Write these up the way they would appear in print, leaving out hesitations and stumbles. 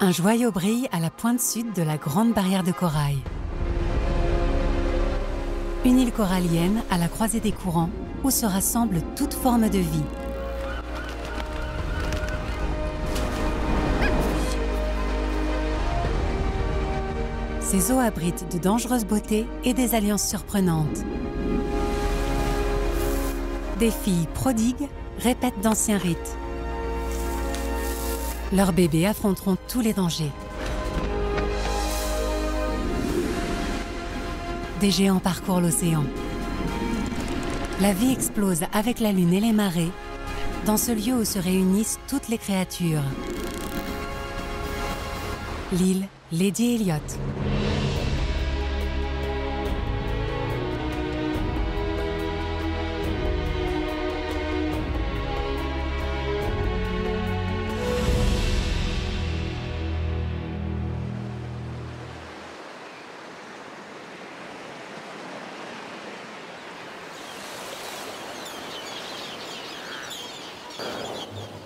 Un joyau brille à la pointe sud de la Grande Barrière de Corail. Une île corallienne à la croisée des courants où se rassemblent toutes formes de vie. Ces eaux abritent de dangereuses beautés et des alliances surprenantes. Des filles prodigues répètent d'anciens rites. Leurs bébés affronteront tous les dangers. Des géants parcourent l'océan. La vie explose avec la lune et les marées, dans ce lieu où se réunissent toutes les créatures. L'île Lady Elliot.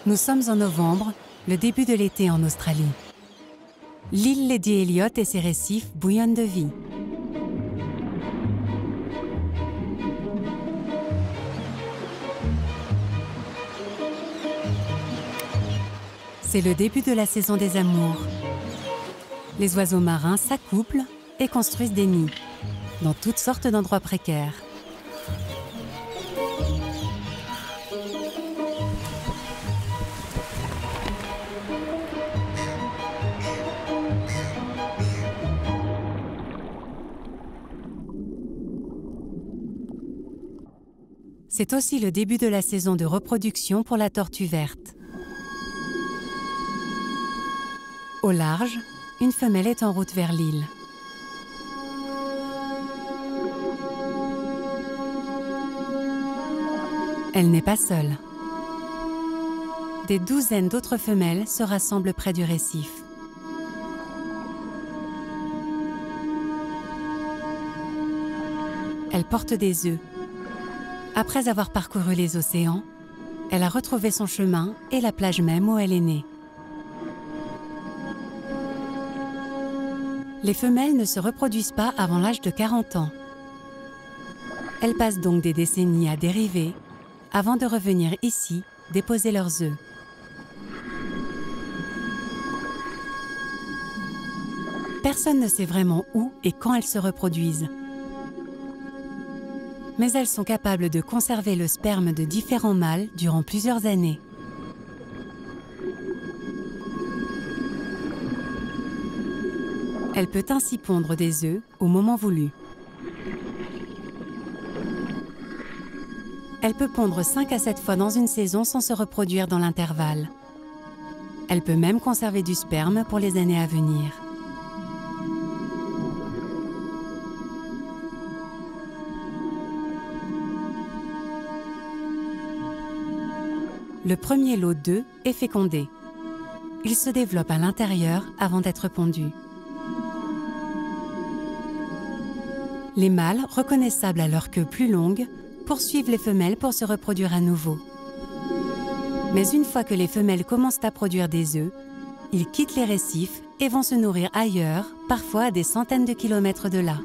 Nous sommes en novembre, le début de l'été en Australie. L'île Lady Elliot et ses récifs bouillonnent de vie. C'est le début de la saison des amours. Les oiseaux marins s'accouplent et construisent des nids, dans toutes sortes d'endroits précaires. C'est aussi le début de la saison de reproduction pour la tortue verte. Au large, une femelle est en route vers l'île. Elle n'est pas seule. Des douzaines d'autres femelles se rassemblent près du récif. Elles portent des œufs. Après avoir parcouru les océans, elle a retrouvé son chemin et la plage même où elle est née. Les femelles ne se reproduisent pas avant l'âge de 40 ans. Elles passent donc des décennies à dériver avant de revenir ici déposer leurs œufs. Personne ne sait vraiment où et quand elles se reproduisent. Mais elles sont capables de conserver le sperme de différents mâles durant plusieurs années. Elle peut ainsi pondre des œufs au moment voulu. Elle peut pondre 5 à 7 fois dans une saison sans se reproduire dans l'intervalle. Elle peut même conserver du sperme pour les années à venir. Le premier lot d'œufs est fécondé. Il se développe à l'intérieur avant d'être pondu. Les mâles, reconnaissables à leur queue plus longue, poursuivent les femelles pour se reproduire à nouveau. Mais une fois que les femelles commencent à produire des œufs, ils quittent les récifs et vont se nourrir ailleurs, parfois à des centaines de kilomètres de là.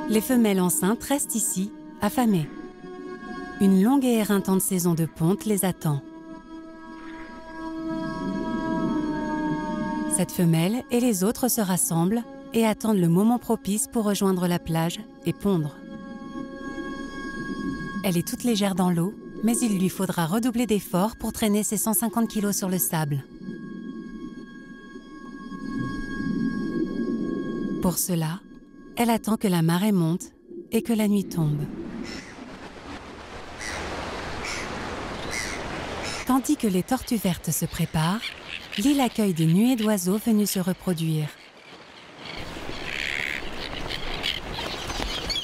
Les femelles enceintes restent ici, affamées. Une longue et éreintante saison de ponte les attend. Cette femelle et les autres se rassemblent et attendent le moment propice pour rejoindre la plage et pondre. Elle est toute légère dans l'eau, mais il lui faudra redoubler d'efforts pour traîner ses 150 kilos sur le sable. Pour cela, elle attend que la marée monte et que la nuit tombe. Tandis que les tortues vertes se préparent, l'île accueille des nuées d'oiseaux venus se reproduire.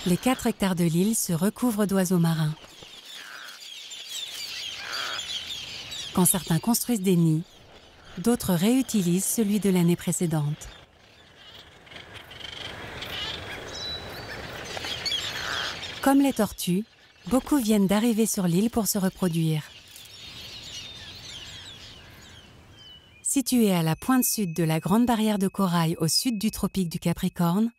Les 4 hectares de l'île se recouvrent d'oiseaux marins. Quand certains construisent des nids, d'autres réutilisent celui de l'année précédente. Comme les tortues, Beaucoup viennent d'arriver sur l'île pour se reproduire. Située à la pointe sud de la Grande Barrière de Corail au sud du tropique du Capricorne,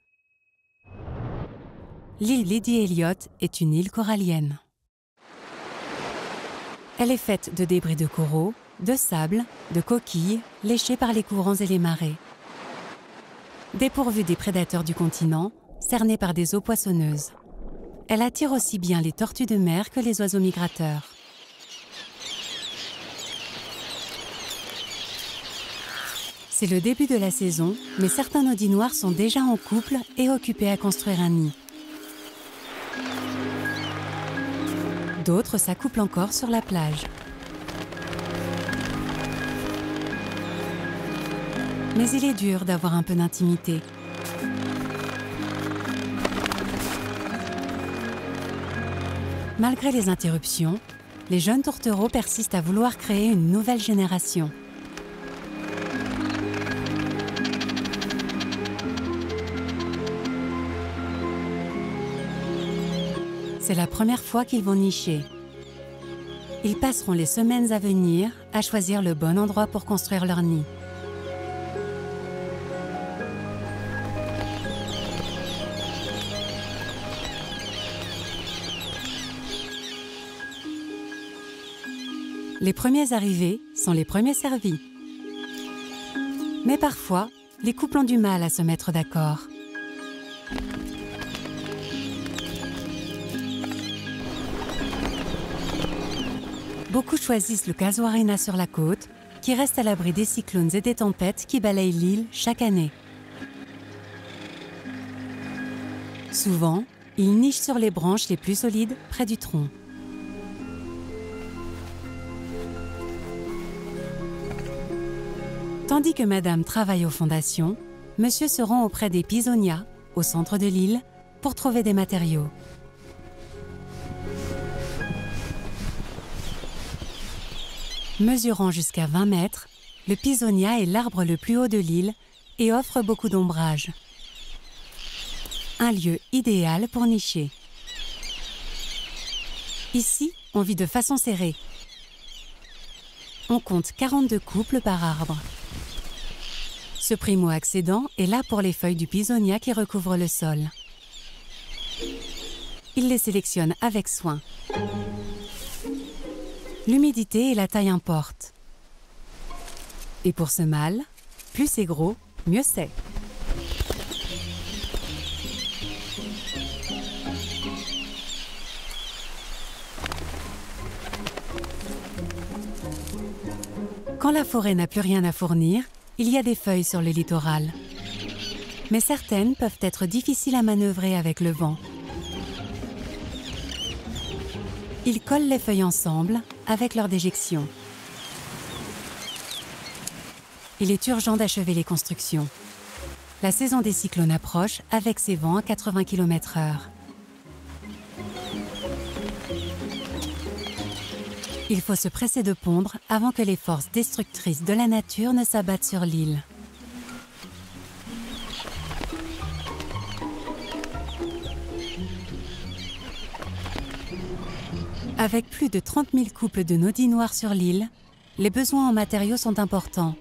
l'île Lady Elliot est une île corallienne. Elle est faite de débris de coraux, de sable, de coquilles léchées par les courants et les marées. Dépourvue des prédateurs du continent, cernée par des eaux poissonneuses. Elle attire aussi bien les tortues de mer que les oiseaux migrateurs. C'est le début de la saison, mais certains audinoirs sont déjà en couple et occupés à construire un nid. D'autres s'accouplent encore sur la plage. Mais il est dur d'avoir un peu d'intimité. Malgré les interruptions, les jeunes tourtereaux persistent à vouloir créer une nouvelle génération. C'est la première fois qu'ils vont nicher. Ils passeront les semaines à venir à choisir le bon endroit pour construire leur nid. Les premiers arrivés sont les premiers servis. Mais parfois, les couples ont du mal à se mettre d'accord. Beaucoup choisissent le casuarina sur la côte, qui reste à l'abri des cyclones et des tempêtes qui balayent l'île chaque année. Souvent, ils nichent sur les branches les plus solides près du tronc. Tandis que Madame travaille aux fondations, Monsieur se rend auprès des Pisonia, au centre de l'île, pour trouver des matériaux. Mesurant jusqu'à 20 mètres, le Pisonia est l'arbre le plus haut de l'île et offre beaucoup d'ombrage. Un lieu idéal pour nicher. Ici, on vit de façon serrée. On compte 42 couples par arbre. Ce primo-accédant est là pour les feuilles du Pisonia qui recouvrent le sol. Il les sélectionne avec soin. L'humidité et la taille importent. Et pour ce mâle, plus c'est gros, mieux c'est. Quand la forêt n'a plus rien à fournir, il y a des feuilles sur le littoral. Mais certaines peuvent être difficiles à manœuvrer avec le vent. Ils collent les feuilles ensemble avec leur déjection. Il est urgent d'achever les constructions. La saison des cyclones approche avec ses vents à 80 km/h. Il faut se presser de pondre avant que les forces destructrices de la nature ne s'abattent sur l'île. Avec plus de 30 000 couples de naudinoirs sur l'île, les besoins en matériaux sont importants.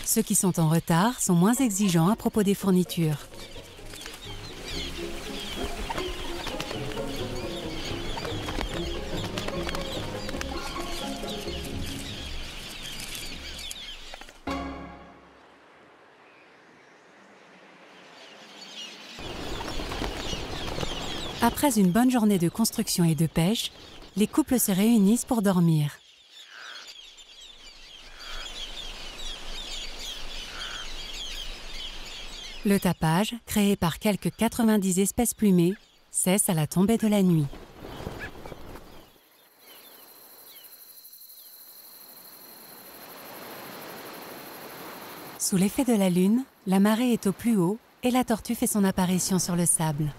Ceux qui sont en retard sont moins exigeants à propos des fournitures. Après une bonne journée de construction et de pêche, les couples se réunissent pour dormir. Le tapage, créé par quelques 90 espèces plumées, cesse à la tombée de la nuit. Sous l'effet de la lune, la marée est au plus haut et la tortue fait son apparition sur le sable.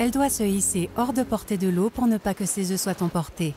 Elle doit se hisser hors de portée de l'eau pour ne pas que ses œufs soient emportés.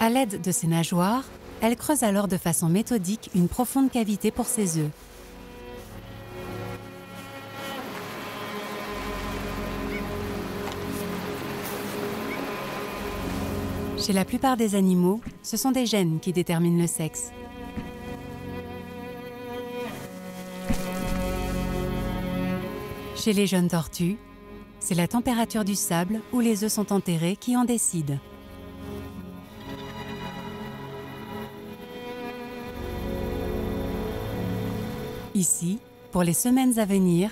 À l'aide de ses nageoires, elle creuse alors de façon méthodique une profonde cavité pour ses œufs. Chez la plupart des animaux, ce sont des gènes qui déterminent le sexe. Chez les jeunes tortues, c'est la température du sable où les œufs sont enterrés qui en décide. Ici, pour les semaines à venir,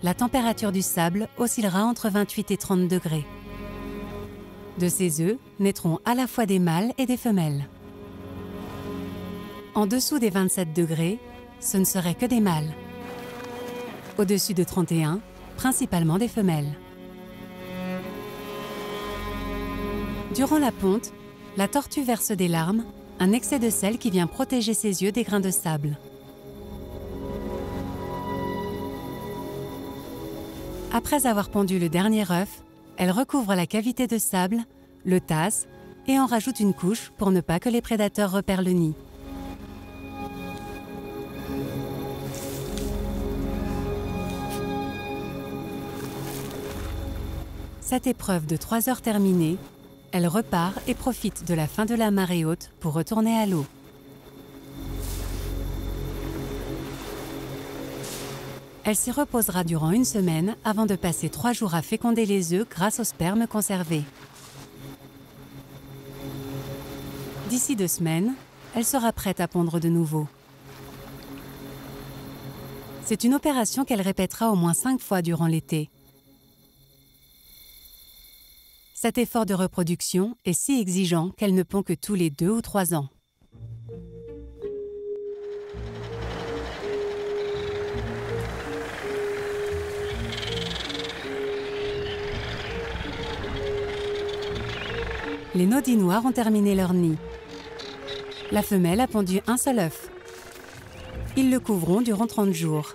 la température du sable oscillera entre 28 et 30 degrés. De ces œufs naîtront à la fois des mâles et des femelles. En dessous des 27 degrés, ce ne seraient que des mâles. Au-dessus de 31, principalement des femelles. Durant la ponte, la tortue verse des larmes, un excès de sel qui vient protéger ses yeux des grains de sable. Après avoir pondu le dernier œuf, elle recouvre la cavité de sable, le tasse et en rajoute une couche pour ne pas que les prédateurs repèrent le nid. Cette épreuve de 3 heures terminée, elle repart et profite de la fin de la marée haute pour retourner à l'eau. Elle s'y reposera durant une semaine avant de passer 3 jours à féconder les œufs grâce au sperme conservé. D'ici 2 semaines, elle sera prête à pondre de nouveau. C'est une opération qu'elle répétera au moins 5 fois durant l'été. Cet effort de reproduction est si exigeant qu'elle ne pond que tous les 2 ou 3 ans. Les nodinoirs ont terminé leur nid. La femelle a pondu un seul œuf. Ils le couvront durant 30 jours.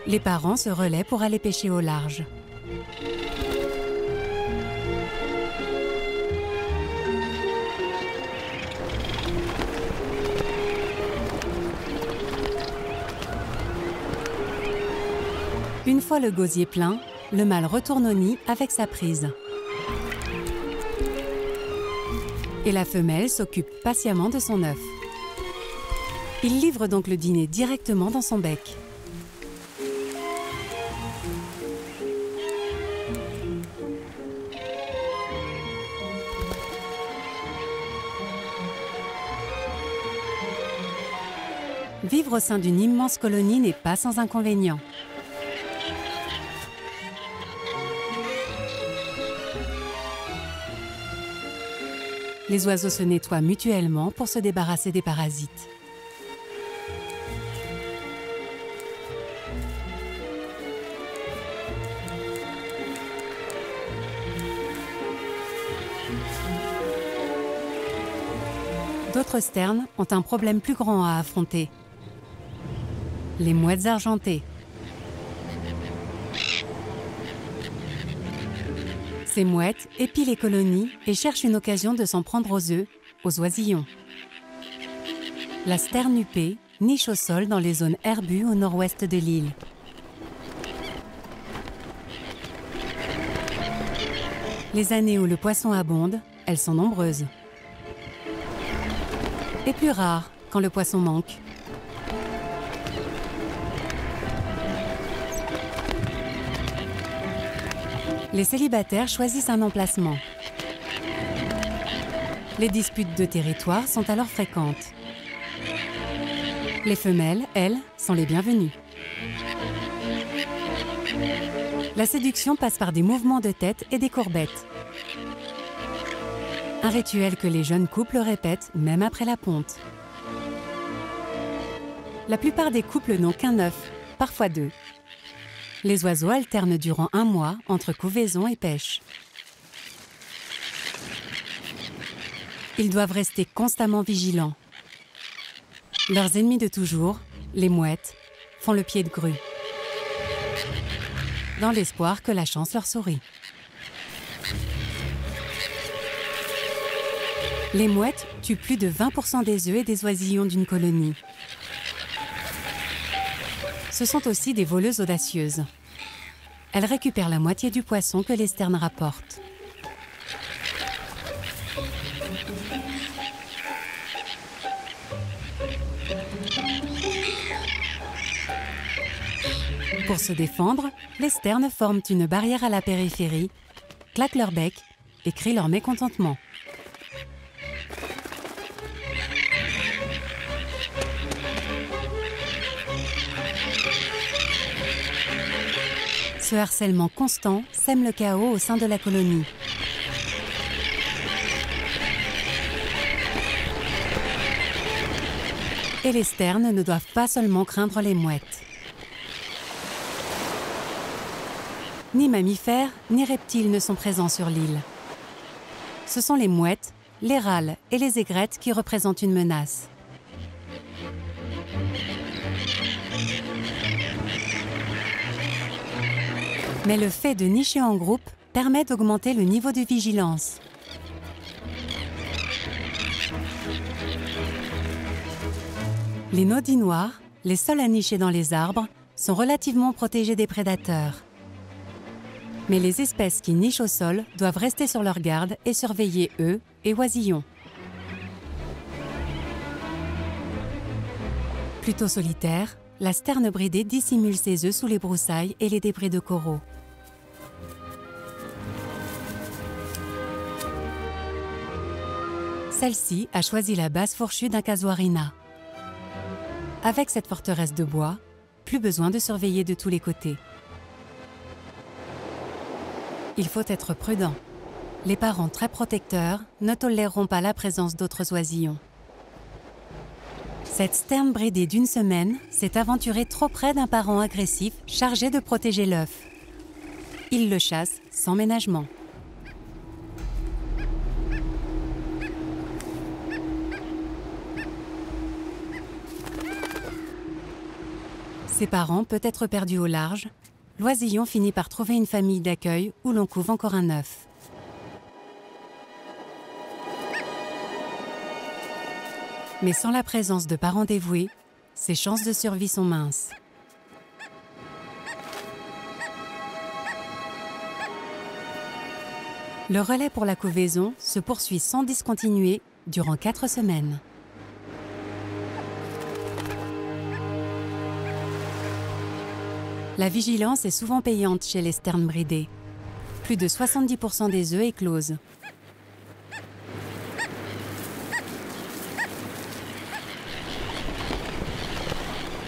Les parents se relaient pour aller pêcher au large. Une fois le gosier plein, le mâle retourne au nid avec sa prise. Et la femelle s'occupe patiemment de son œuf. Il livre donc le dîner directement dans son bec. Vivre au sein d'une immense colonie n'est pas sans inconvénients. Les oiseaux se nettoient mutuellement pour se débarrasser des parasites. D'autres sternes ont un problème plus grand à affronter. Les mouettes argentées. Ces mouettes épient les colonies et cherchent une occasion de s'en prendre aux œufs, aux oisillons. La sterne huppée niche au sol dans les zones herbues au nord-ouest de l'île. Les années où le poisson abonde, elles sont nombreuses. Et plus rares quand le poisson manque. Les célibataires choisissent un emplacement. Les disputes de territoire sont alors fréquentes. Les femelles, elles, sont les bienvenues. La séduction passe par des mouvements de tête et des courbettes. Un rituel que les jeunes couples répètent même après la ponte. La plupart des couples n'ont qu'un œuf, parfois deux. Les oiseaux alternent durant 1 mois entre couvaison et pêche. Ils doivent rester constamment vigilants. Leurs ennemis de toujours, les mouettes, font le pied de grue, dans l'espoir que la chance leur sourit. Les mouettes tuent plus de 20% des œufs et des oisillons d'une colonie. Ce sont aussi des voleuses audacieuses. Elles récupèrent la moitié du poisson que les sternes rapportent. Pour se défendre, les sternes forment une barrière à la périphérie, claquent leur bec et crient leur mécontentement. Ce harcèlement constant sème le chaos au sein de la colonie. Et les sternes ne doivent pas seulement craindre les mouettes. Ni mammifères, ni reptiles ne sont présents sur l'île. Ce sont les mouettes, les râles et les aigrettes qui représentent une menace. Mais le fait de nicher en groupe permet d'augmenter le niveau de vigilance. Les naudis noirs, les seuls à nicher dans les arbres, sont relativement protégés des prédateurs. Mais les espèces qui nichent au sol doivent rester sur leur garde et surveiller œufs et oisillons. Plutôt solitaire, la sterne bridée dissimule ses œufs sous les broussailles et les débris de coraux. Celle-ci a choisi la base fourchue d'un casuarina. Avec cette forteresse de bois, plus besoin de surveiller de tous les côtés. Il faut être prudent. Les parents très protecteurs ne toléreront pas la présence d'autres oisillons. Cette sterne bridée d'1 semaine s'est aventurée trop près d'un parent agressif chargé de protéger l'œuf. Il le chasse sans ménagement. Ses parents peut-être perdus au large, l'oisillon finit par trouver une famille d'accueil où l'on couve encore un œuf. Mais sans la présence de parents dévoués, ses chances de survie sont minces. Le relais pour la couvaison se poursuit sans discontinuer durant 4 semaines. La vigilance est souvent payante chez les sternes bridées. Plus de 70% des œufs éclosent.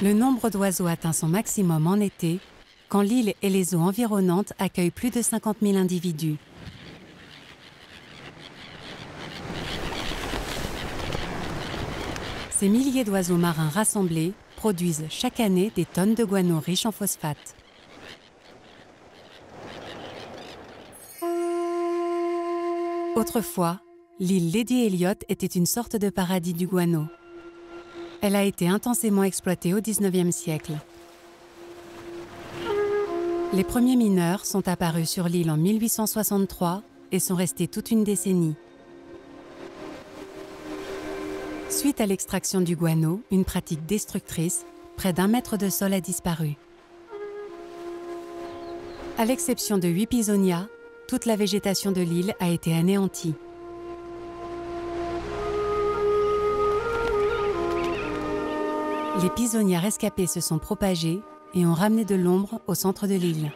Le nombre d'oiseaux atteint son maximum en été, quand l'île et les eaux environnantes accueillent plus de 50 000 individus. Ces milliers d'oiseaux marins rassemblés produisent chaque année des tonnes de guano riches en phosphate. Autrefois, l'île Lady Elliot était une sorte de paradis du guano. Elle a été intensément exploitée au XIXe siècle. Les premiers mineurs sont apparus sur l'île en 1863 et sont restés toute une décennie. Suite à l'extraction du guano, une pratique destructrice, près d'1 mètre de sol a disparu. À l'exception de 8 pisonias, toute la végétation de l'île a été anéantie. Les pisonias rescapés se sont propagés et ont ramené de l'ombre au centre de l'île.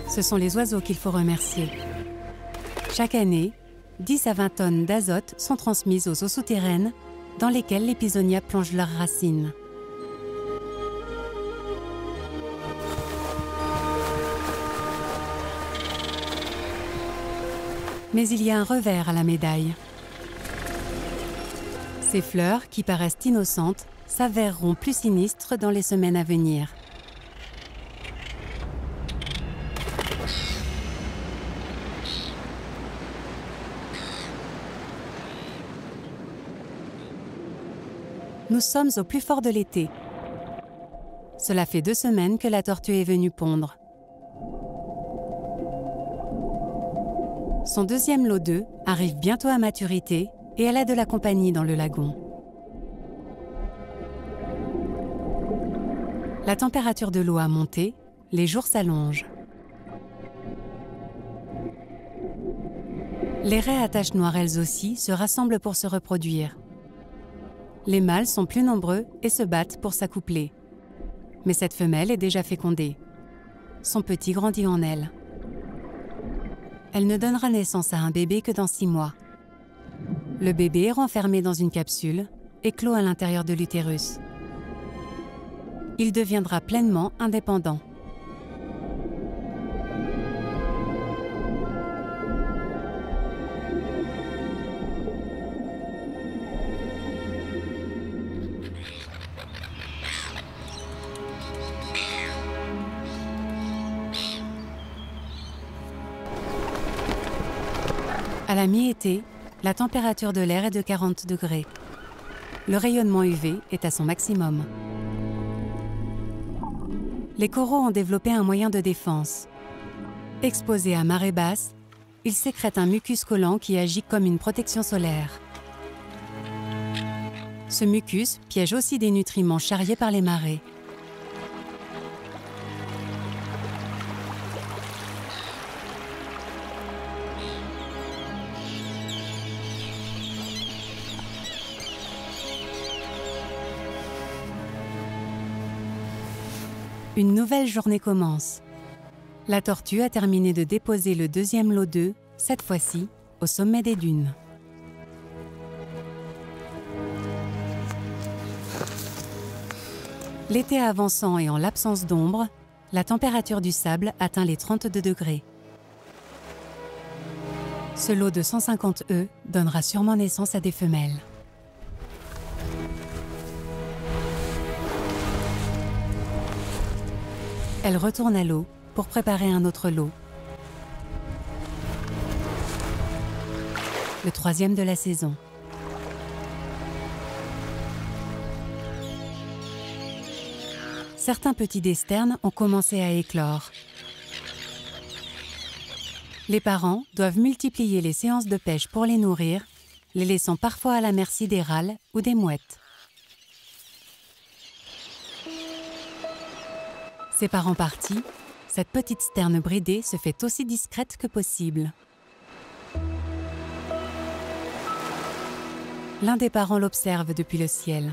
Ce sont les oiseaux qu'il faut remercier. Chaque année, 10 à 20 tonnes d'azote sont transmises aux eaux souterraines dans lesquelles les pisonias plongent leurs racines. Mais il y a un revers à la médaille. Ces fleurs, qui paraissent innocentes, s'avèreront plus sinistres dans les semaines à venir. Nous sommes au plus fort de l'été. Cela fait 2 semaines que la tortue est venue pondre. Son deuxième lot d'œufs arrive bientôt à maturité et elle a de la compagnie dans le lagon. La température de l'eau a monté, les jours s'allongent. Les raies à taches noires, elles aussi, se rassemblent pour se reproduire. Les mâles sont plus nombreux et se battent pour s'accoupler. Mais cette femelle est déjà fécondée. Son petit grandit en elle. Elle ne donnera naissance à un bébé que dans 6 mois. Le bébé est renfermé dans une capsule et clos à l'intérieur de l'utérus. Il deviendra pleinement indépendant. À la mi-été, la température de l'air est de 40 degrés. Le rayonnement UV est à son maximum. Les coraux ont développé un moyen de défense. Exposés à marée basse, ils sécrètent un mucus collant qui agit comme une protection solaire. Ce mucus piège aussi des nutriments charriés par les marées. Une nouvelle journée commence. La tortue a terminé de déposer le deuxième lot d'œufs, cette fois-ci au sommet des dunes. L'été avançant et en l'absence d'ombre, la température du sable atteint les 32 degrés. Ce lot de 150 œufs donnera sûrement naissance à des femelles. Elle retourne à l'eau pour préparer un autre lot. Le 3e de la saison. Certains petits d'esternes ont commencé à éclore. Les parents doivent multiplier les séances de pêche pour les nourrir, les laissant parfois à la merci des râles ou des mouettes. Ses parents partis, cette petite sterne bridée se fait aussi discrète que possible. L'un des parents l'observe depuis le ciel.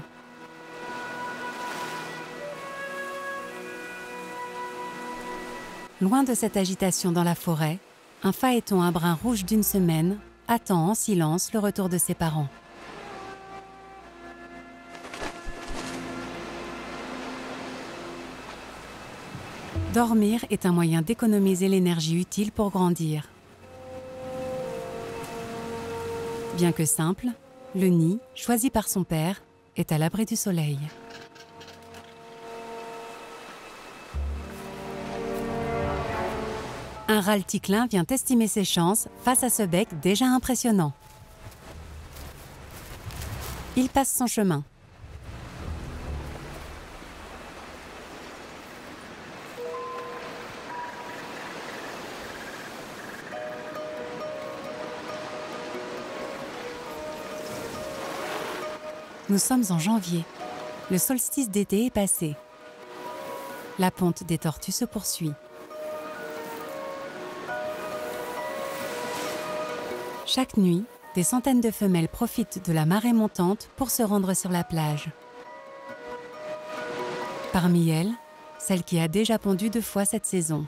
Loin de cette agitation dans la forêt, un phaéton à brun rouge d'une semaine attend en silence le retour de ses parents. Dormir est un moyen d'économiser l'énergie utile pour grandir. Bien que simple, le nid, choisi par son père, est à l'abri du soleil. Un râle ticlin vient estimer ses chances face à ce bec déjà impressionnant. Il passe son chemin. Nous sommes en janvier. Le solstice d'été est passé. La ponte des tortues se poursuit. Chaque nuit, des centaines de femelles profitent de la marée montante pour se rendre sur la plage. Parmi elles, celle qui a déjà pondu 2 fois cette saison.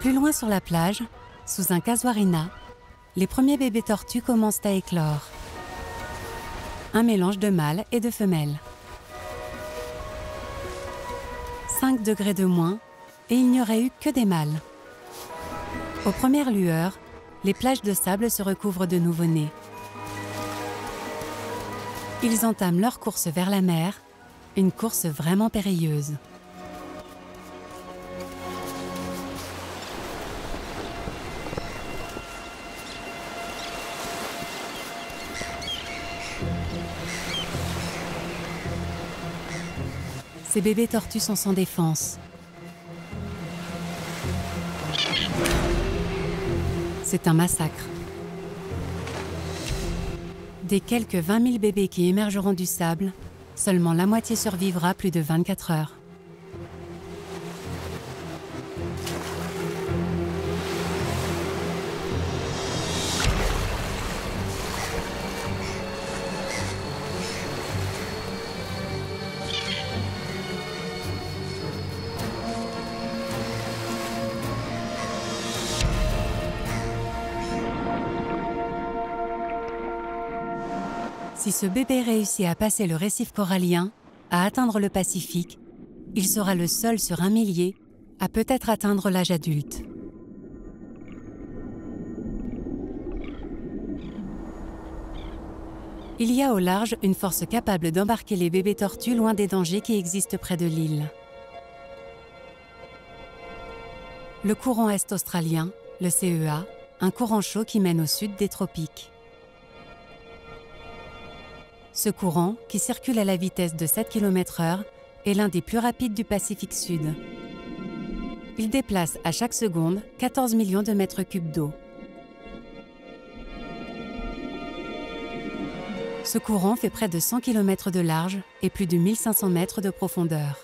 Plus loin sur la plage, sous un casuarina, les premiers bébés tortues commencent à éclore. Un mélange de mâles et de femelles. 5 degrés de moins et il n'y aurait eu que des mâles. Aux premières lueurs, les plages de sable se recouvrent de nouveau-nés. Ils entament leur course vers la mer, une course vraiment périlleuse. Ces bébés tortues sont sans défense. C'est un massacre. Des quelques 20 000 bébés qui émergeront du sable, seulement la moitié survivra plus de 24 heures. Si ce bébé réussit à passer le récif corallien, à atteindre le Pacifique, il sera le seul sur 1 millier à peut-être atteindre l'âge adulte. Il y a au large une force capable d'embarquer les bébés tortues loin des dangers qui existent près de l'île. Le courant est australien, le CEA, un courant chaud qui mène au sud des tropiques. Ce courant, qui circule à la vitesse de 7 km/h, est l'un des plus rapides du Pacifique Sud. Il déplace à chaque seconde 14 millions de mètres cubes d'eau. Ce courant fait près de 100 km de large et plus de 1500 mètres de profondeur.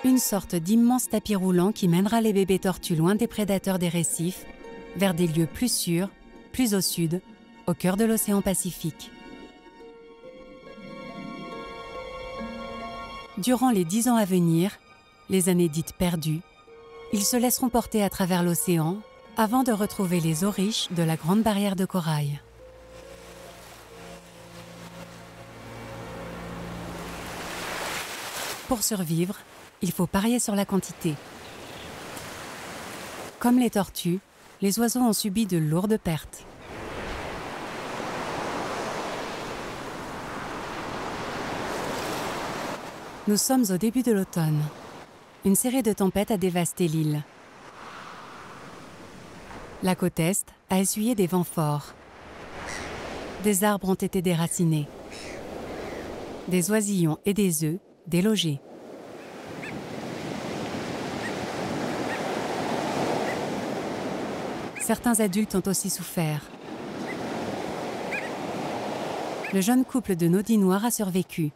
Une sorte d'immense tapis roulant qui mènera les bébés tortues loin des prédateurs des récifs, vers des lieux plus sûrs, plus au sud, au cœur de l'océan Pacifique. Durant les 10 ans à venir, les années dites perdues, ils se laisseront porter à travers l'océan avant de retrouver les eaux riches de la Grande Barrière de Corail. Pour survivre, il faut parier sur la quantité. Comme les tortues, les oiseaux ont subi de lourdes pertes. Nous sommes au début de l'automne. Une série de tempêtes a dévasté l'île. La côte est a essuyé des vents forts. Des arbres ont été déracinés. Des oisillons et des œufs délogés. Certains adultes ont aussi souffert. Le jeune couple de nodis noirs a survécu.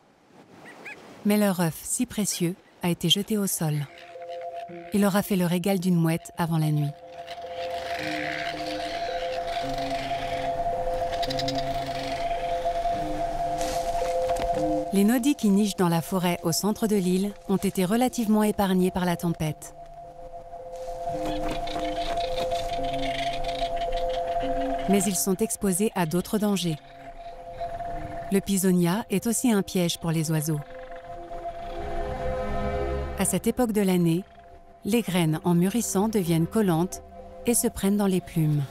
Mais leur œuf, si précieux, a été jeté au sol. Il aura fait le régal d'une mouette avant la nuit. Les nodis qui nichent dans la forêt au centre de l'île ont été relativement épargnés par la tempête. Mais ils sont exposés à d'autres dangers. Le pisonia est aussi un piège pour les oiseaux. À cette époque de l'année, les graines en mûrissant deviennent collantes et se prennent dans les plumes.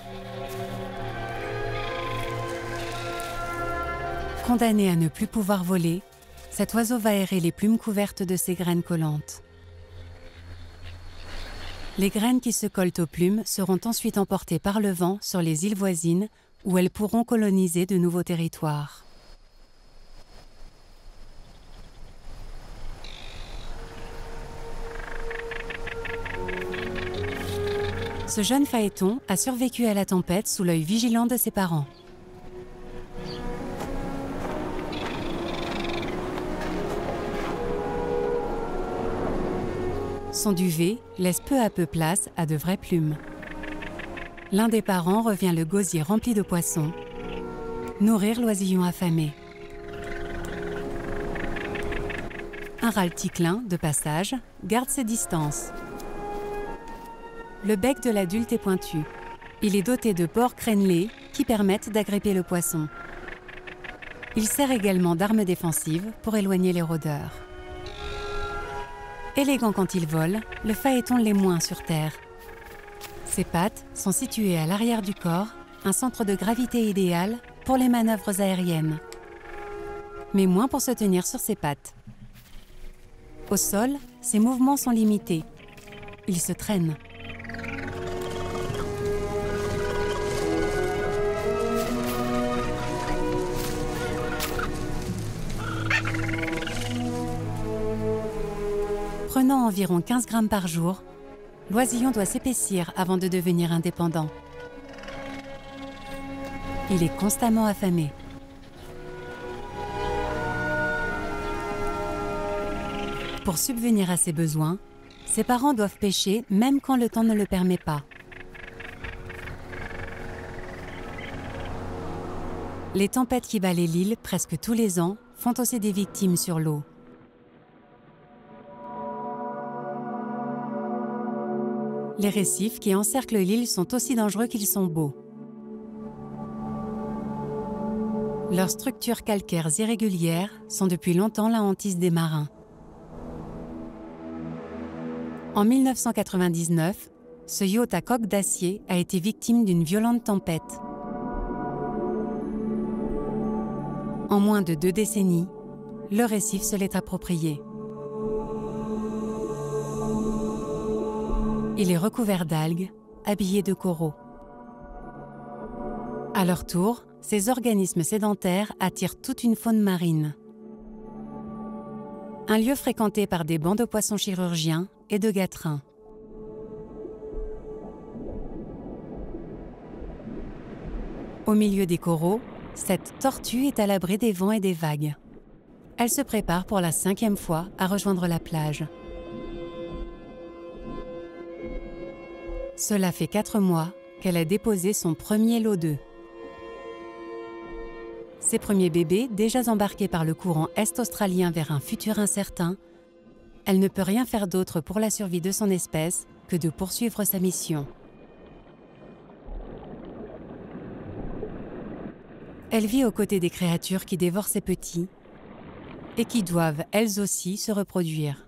Condamné à ne plus pouvoir voler, cet oiseau va errer les plumes couvertes de ses graines collantes. Les graines qui se collent aux plumes seront ensuite emportées par le vent sur les îles voisines où elles pourront coloniser de nouveaux territoires. Ce jeune phaéton a survécu à la tempête sous l'œil vigilant de ses parents. Son duvet laisse peu à peu place à de vraies plumes. L'un des parents revient le gosier rempli de poissons, nourrir l'oisillon affamé. Un râle ticlin, de passage, garde ses distances. Le bec de l'adulte est pointu. Il est doté de bords crénelés qui permettent d'agripper le poisson. Il sert également d'arme défensive pour éloigner les rôdeurs. Élégant quand il vole, le phaéton l'est moins sur terre. Ses pattes sont situées à l'arrière du corps, un centre de gravité idéal pour les manœuvres aériennes, mais moins pour se tenir sur ses pattes. Au sol, ses mouvements sont limités. Il se traîne. Prenant environ 15 grammes par jour, l'oisillon doit s'épaissir avant de devenir indépendant. Il est constamment affamé. Pour subvenir à ses besoins, ses parents doivent pêcher même quand le temps ne le permet pas. Les tempêtes qui balaient l'île presque tous les ans font aussi des victimes sur l'eau. Les récifs qui encerclent l'île sont aussi dangereux qu'ils sont beaux. Leurs structures calcaires irrégulières sont depuis longtemps la hantise des marins. En 1999, ce yacht à coque d'acier a été victime d'une violente tempête. En moins de 2 décennies, le récif se l'est approprié. Il est recouvert d'algues, habillé de coraux. À leur tour, ces organismes sédentaires attirent toute une faune marine. Un lieu fréquenté par des bancs de poissons chirurgiens et de gâterins. Au milieu des coraux, cette tortue est à l'abri des vents et des vagues. Elle se prépare pour la 5e fois à rejoindre la plage. Cela fait 4 mois qu'elle a déposé son premier lot d'œufs. Ses premiers bébés, déjà embarqués par le courant est-australien vers un futur incertain, elle ne peut rien faire d'autre pour la survie de son espèce que de poursuivre sa mission. Elle vit aux côtés des créatures qui dévorent ses petits et qui doivent, elles aussi, se reproduire.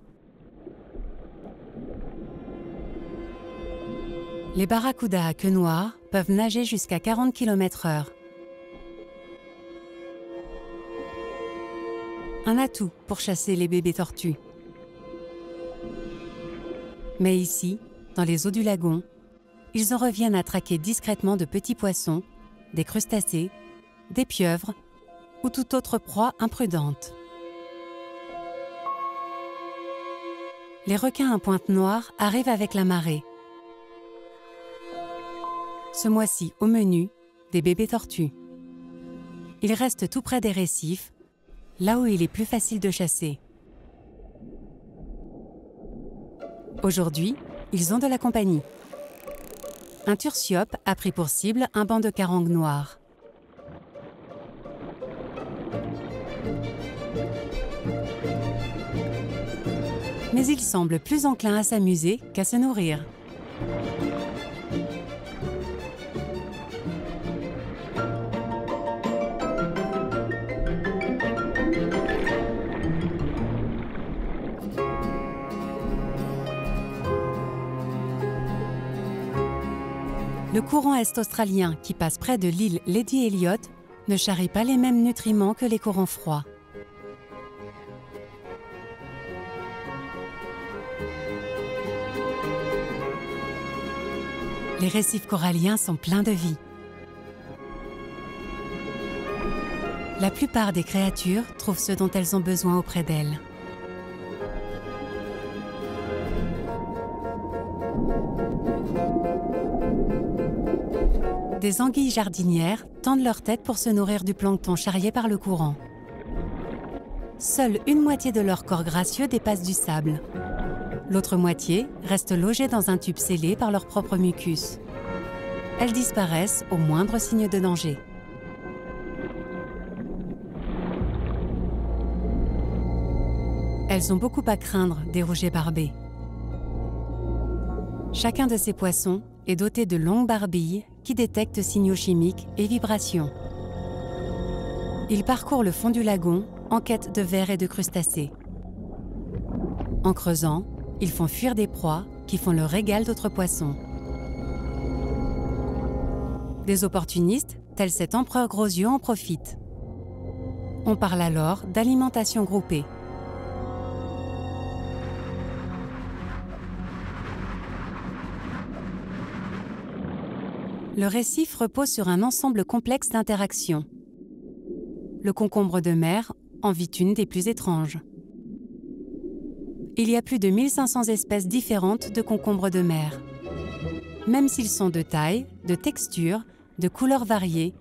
Les barracudas à queue noire peuvent nager jusqu'à 40 km/h. Un atout pour chasser les bébés tortues. Mais ici, dans les eaux du lagon, ils en reviennent à traquer discrètement de petits poissons, des crustacés, des pieuvres ou toute autre proie imprudente. Les requins à pointe noire arrivent avec la marée. Ce mois-ci, au menu, des bébés tortues. Ils restent tout près des récifs, là où il est plus facile de chasser. Aujourd'hui, ils ont de la compagnie. Un tursiope a pris pour cible un banc de carangues noirs. Mais il semble plus enclin à s'amuser qu'à se nourrir. Le courant est-australien qui passe près de l'île Lady Elliot ne charrie pas les mêmes nutriments que les courants froids. Les récifs coralliens sont pleins de vie. La plupart des créatures trouvent ce dont elles ont besoin auprès d'elles. Des anguilles jardinières tendent leur tête pour se nourrir du plancton charrié par le courant. Seule une moitié de leur corps gracieux dépasse du sable. L'autre moitié reste logée dans un tube scellé par leur propre mucus. Elles disparaissent au moindre signe de danger. Elles ont beaucoup à craindre des rougets barbés. Chacun de ces poissons est doté de longues barbilles qui détectent signaux chimiques et vibrations. Ils parcourent le fond du lagon en quête de vers et de crustacés. En creusant, ils font fuir des proies qui font le régal d'autres poissons. Des opportunistes, tels cet empereur gros yeux, en profitent. On parle alors d'alimentation groupée. Le récif repose sur un ensemble complexe d'interactions. Le concombre de mer en vit une des plus étranges. Il y a plus de 1500 espèces différentes de concombres de mer. Même s'ils sont de taille, de texture, de couleurs variées,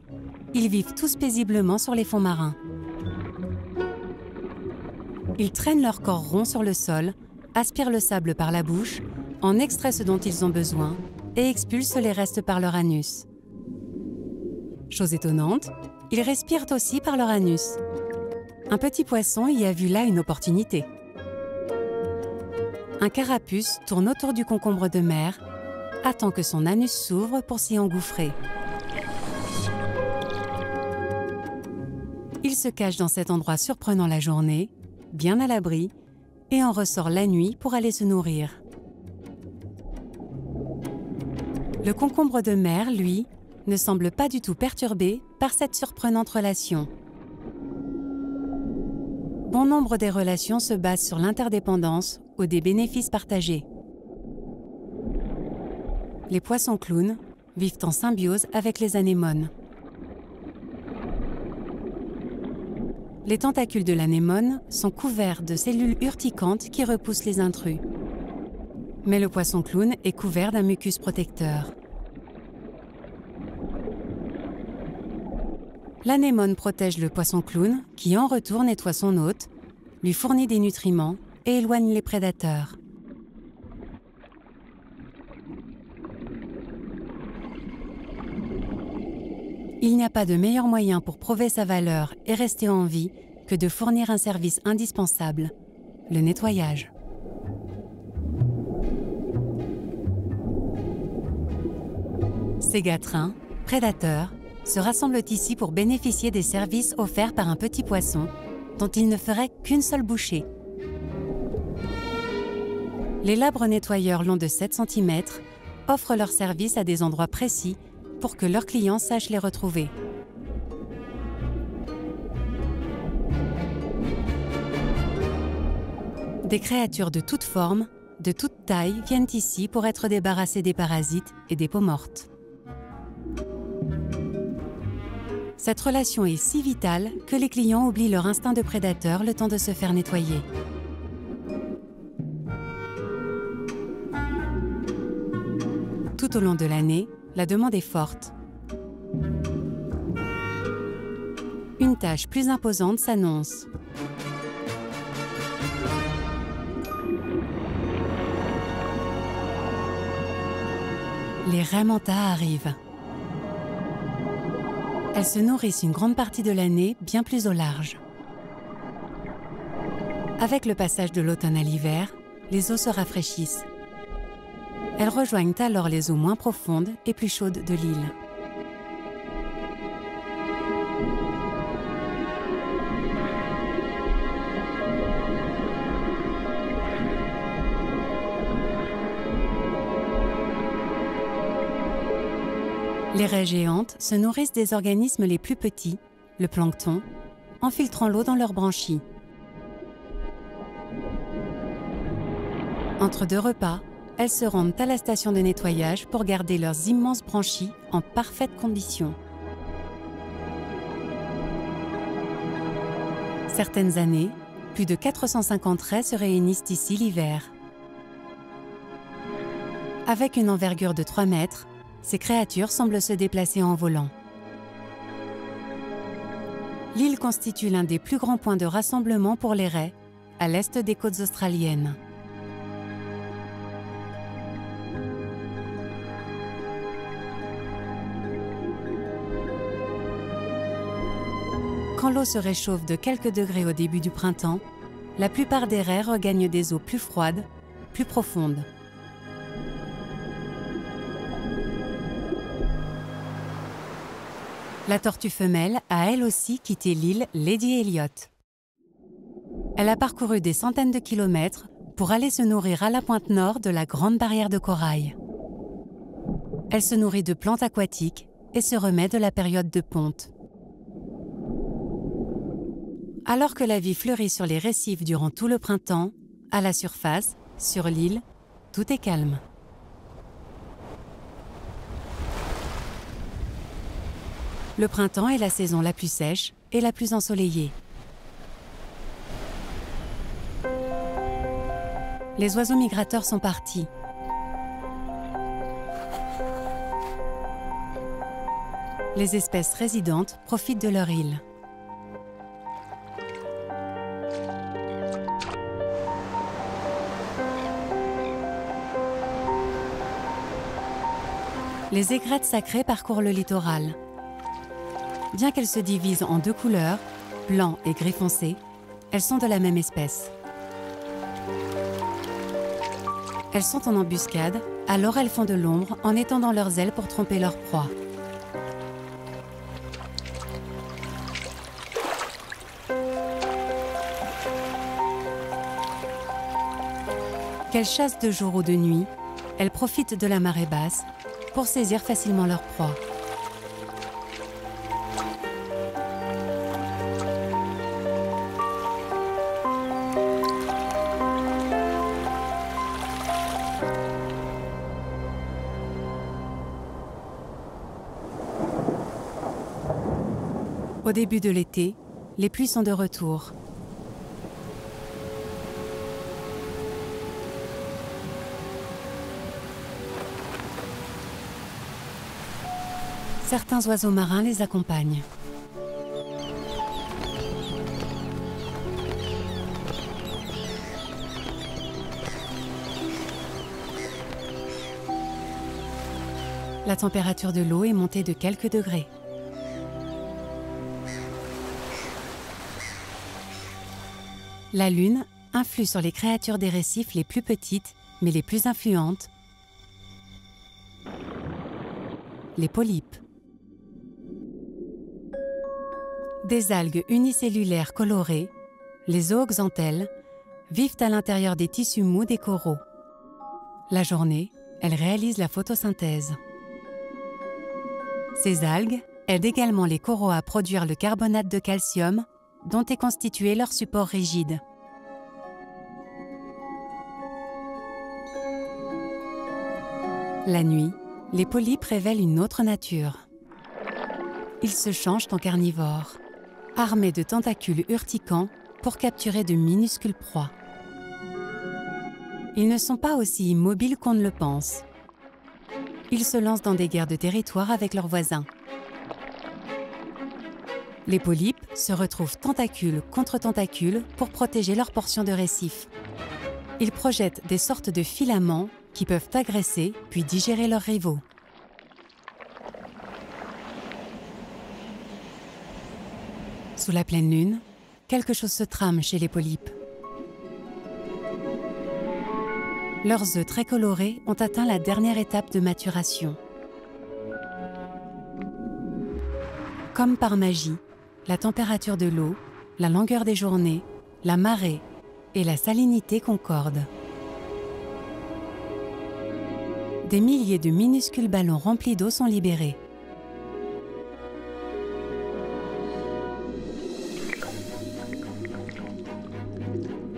ils vivent tous paisiblement sur les fonds marins. Ils traînent leur corps rond sur le sol, aspirent le sable par la bouche, en extraient ce dont ils ont besoin et expulsent les restes par leur anus. Chose étonnante, ils respirent aussi par leur anus. Un petit poisson y a vu là une opportunité. Un carapuce tourne autour du concombre de mer, attend que son anus s'ouvre pour s'y engouffrer. Il se cache dans cet endroit surprenant la journée, bien à l'abri, et en ressort la nuit pour aller se nourrir. Le concombre de mer, lui, ne semble pas du tout perturbé par cette surprenante relation. Bon nombre des relations se basent sur l'interdépendance ou des bénéfices partagés. Les poissons clowns vivent en symbiose avec les anémones. Les tentacules de l'anémone sont couverts de cellules urticantes qui repoussent les intrus. Mais le poisson clown est couvert d'un mucus protecteur. L'anémone protège le poisson clown qui, en retour, nettoie son hôte, lui fournit des nutriments et éloigne les prédateurs. Il n'y a pas de meilleur moyen pour prouver sa valeur et rester en vie que de fournir un service indispensable, le nettoyage. Ces gatrins, prédateurs, se rassemblent ici pour bénéficier des services offerts par un petit poisson dont ils ne feraient qu'une seule bouchée. Les labres nettoyeurs longs de 7 cm offrent leurs services à des endroits précis pour que leurs clients sachent les retrouver. Des créatures de toutes formes, de toute taille viennent ici pour être débarrassées des parasites et des peaux mortes. Cette relation est si vitale que les clients oublient leur instinct de prédateur le temps de se faire nettoyer. Tout au long de l'année, la demande est forte. Une tâche plus imposante s'annonce. Les raies manta arrivent. Elles se nourrissent une grande partie de l'année bien plus au large. Avec le passage de l'automne à l'hiver, les eaux se rafraîchissent. Elles rejoignent alors les eaux moins profondes et plus chaudes de l'île. Les raies géantes se nourrissent des organismes les plus petits, le plancton, en filtrant l'eau dans leurs branchies. Entre deux repas, elles se rendent à la station de nettoyage pour garder leurs immenses branchies en parfaite condition. Certaines années, plus de 450 raies se réunissent ici l'hiver. Avec une envergure de 3 mètres, ces créatures semblent se déplacer en volant. L'île constitue l'un des plus grands points de rassemblement pour les raies, à l'est des côtes australiennes. Quand l'eau se réchauffe de quelques degrés au début du printemps, la plupart des raies regagnent des eaux plus froides, plus profondes. La tortue femelle a elle aussi quitté l'île Lady Elliot. Elle a parcouru des centaines de kilomètres pour aller se nourrir à la pointe nord de la Grande Barrière de Corail. Elle se nourrit de plantes aquatiques et se remet de la période de ponte. Alors que la vie fleurit sur les récifs durant tout le printemps, à la surface, sur l'île, tout est calme. Le printemps est la saison la plus sèche et la plus ensoleillée. Les oiseaux migrateurs sont partis. Les espèces résidentes profitent de leur île. Les aigrettes sacrées parcourent le littoral. Bien qu'elles se divisent en deux couleurs, blanc et gris foncé, elles sont de la même espèce. Elles sont en embuscade, alors elles font de l'ombre en étendant leurs ailes pour tromper leur proie. Qu'elles chassent de jour ou de nuit, elles profitent de la marée basse pour saisir facilement leur proie. Au début de l'été, les pluies sont de retour. Certains oiseaux marins les accompagnent. La température de l'eau est montée de quelques degrés. La lune influe sur les créatures des récifs les plus petites, mais les plus influentes, les polypes. Des algues unicellulaires colorées, les zooxanthelles, vivent à l'intérieur des tissus mous des coraux. La journée, elles réalisent la photosynthèse. Ces algues aident également les coraux à produire le carbonate de calcium, dont est constitué leur support rigide. La nuit, les polypes révèlent une autre nature. Ils se changent en carnivores, armés de tentacules urticants pour capturer de minuscules proies. Ils ne sont pas aussi immobiles qu'on ne le pense. Ils se lancent dans des guerres de territoire avec leurs voisins. Les polypes se retrouvent tentacule contre tentacule pour protéger leur portion de récif. Ils projettent des sortes de filaments qui peuvent agresser puis digérer leurs rivaux. Sous la pleine lune, quelque chose se trame chez les polypes. Leurs œufs très colorés ont atteint la dernière étape de maturation. Comme par magie, la température de l'eau, la longueur des journées, la marée et la salinité concordent. Des milliers de minuscules ballons remplis d'eau sont libérés.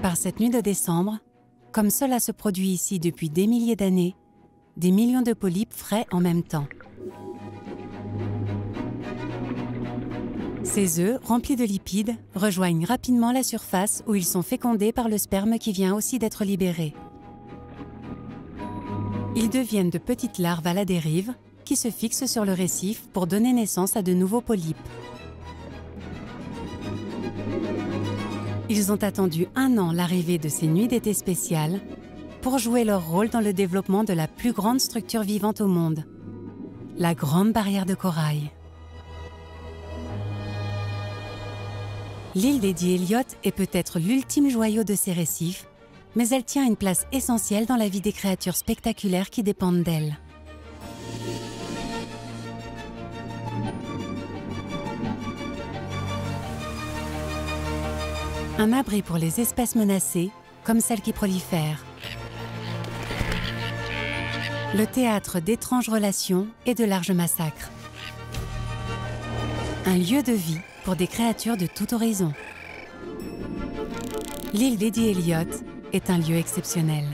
Par cette nuit de décembre, comme cela se produit ici depuis des milliers d'années, des millions de polypes frais en même temps. Ces œufs, remplis de lipides, rejoignent rapidement la surface où ils sont fécondés par le sperme qui vient aussi d'être libéré. Ils deviennent de petites larves à la dérive qui se fixent sur le récif pour donner naissance à de nouveaux polypes. Ils ont attendu 1 an l'arrivée de ces nuits d'été spéciales pour jouer leur rôle dans le développement de la plus grande structure vivante au monde, la Grande Barrière de Corail. L'île Lady Elliot est peut-être l'ultime joyau de ces récifs, mais elle tient une place essentielle dans la vie des créatures spectaculaires qui dépendent d'elle. Un abri pour les espèces menacées, comme celles qui prolifèrent. Le théâtre d'étranges relations et de larges massacres. Un lieu de vie pour des créatures de tout horizon. L'île d'Eddie Elliott est un lieu exceptionnel.